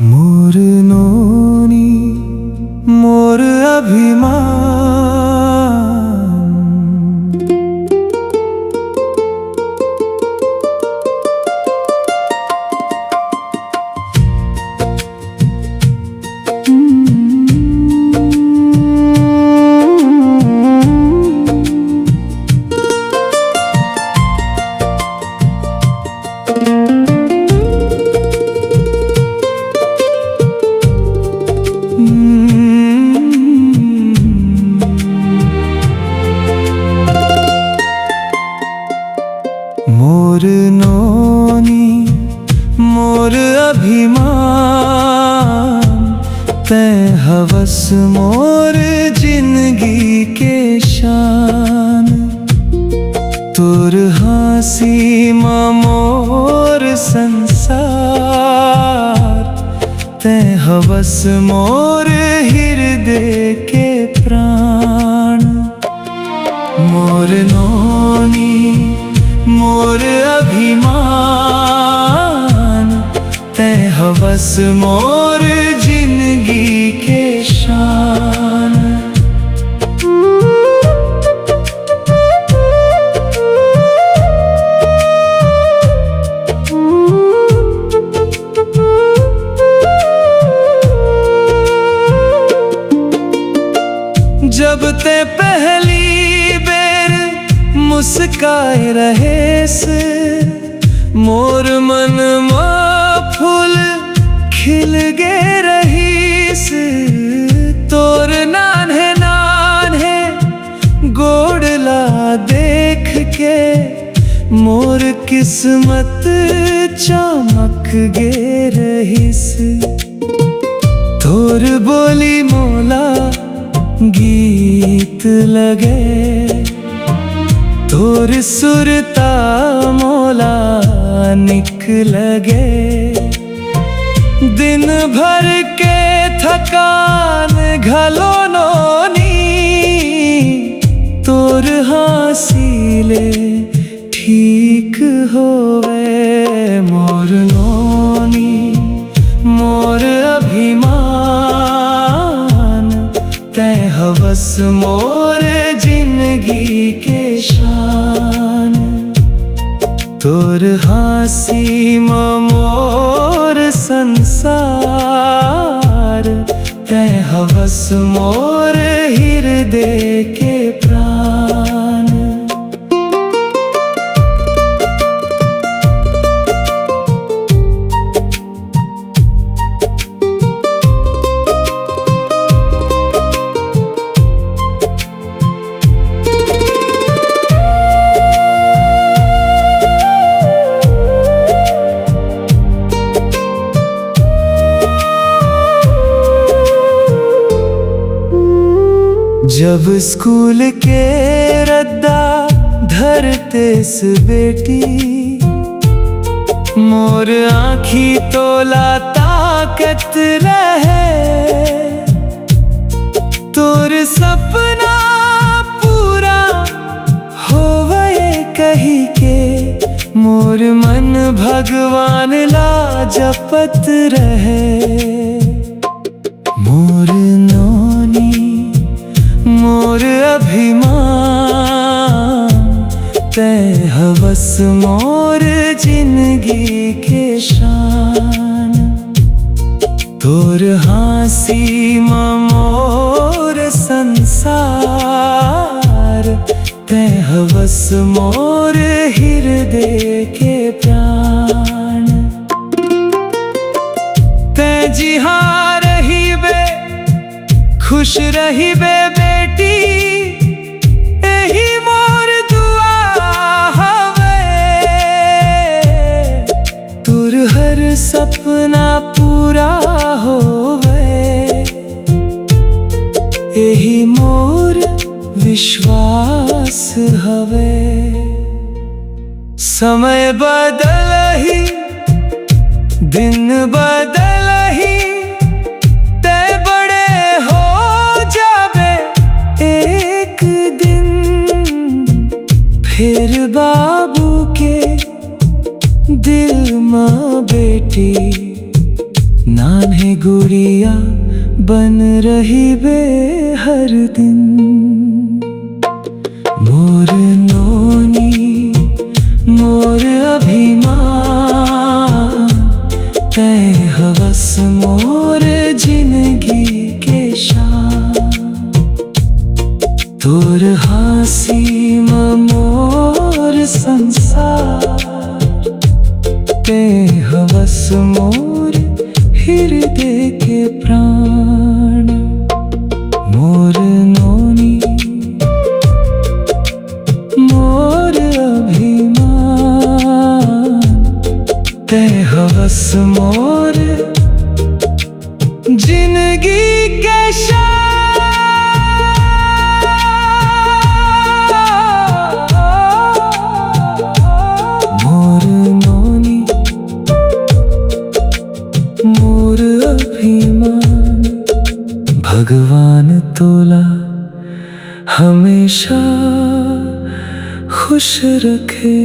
मोर नोनी मोर अभिमान, मोर नोनी मोर अभिमान, तैं हवस मोर जिंदगी के शान। तोर हासी मां मोर संसार, तैं हवस मोर हृदय के प्राण। मोर नोनी मोर अभिमान, तैं हवस मोर जिंदगी के शान। जब ते पहली बेर मुस्काए रहेस, मोर मन में फूल खिल गे रहीस। तोर नान्हे नान्हे गोड़ला देख के मोर किस्मत चमक गे रहीस। तोर बोली मोला गीत लगे, तोर सुरता मोला निक लगे। दिन भर के थकान घलो नोनी, तोर हासिले ठीक होवे। मोर नोनी मोर अभिमान, तैं हवस मोर जिंदगी के शान। तोर हासी मां मोर संसार, तैं हवस मोर हृदय के प्राण। जब स्कूल के रद्दा धरते से बेटी, मोर आँखी तोला ताकत रहे। तोर सपना पूरा होवे कही के, मोर मन भगवान ला जपत रहे। मोर नोनी मोर अभिमान, तैं हवस मोर जिंदगी के शान। तोर हासी मां मोर संसार, तैं हवस मोर हृदय के प्राण। तैं जिहाँ रही बे खुश रही बे बेटी, यही मोर दुआ हवे। तोर हर सपना सपना पूरा होवे, यही मोर विश्वास हवे। समय बदलही, दिन बदलही, ते बड़े हो जाबे एक दिन। फिर बाबू के दिल माँ बेटी नान्हे गुड़िया बन रही बे हर दिन। मोर नोनी मोर अभिमान, तै हवस मोर जिंदगी के शान। तोर हासी मोर संसार, ते हवस मोर हृदय के प्राण। मोर नोनी मोर अभिमान, ते हवस मोर जिंदगी के शान। मोर नोनी मोर अभिमान, भगवान तोला हमेशा खुश रखे।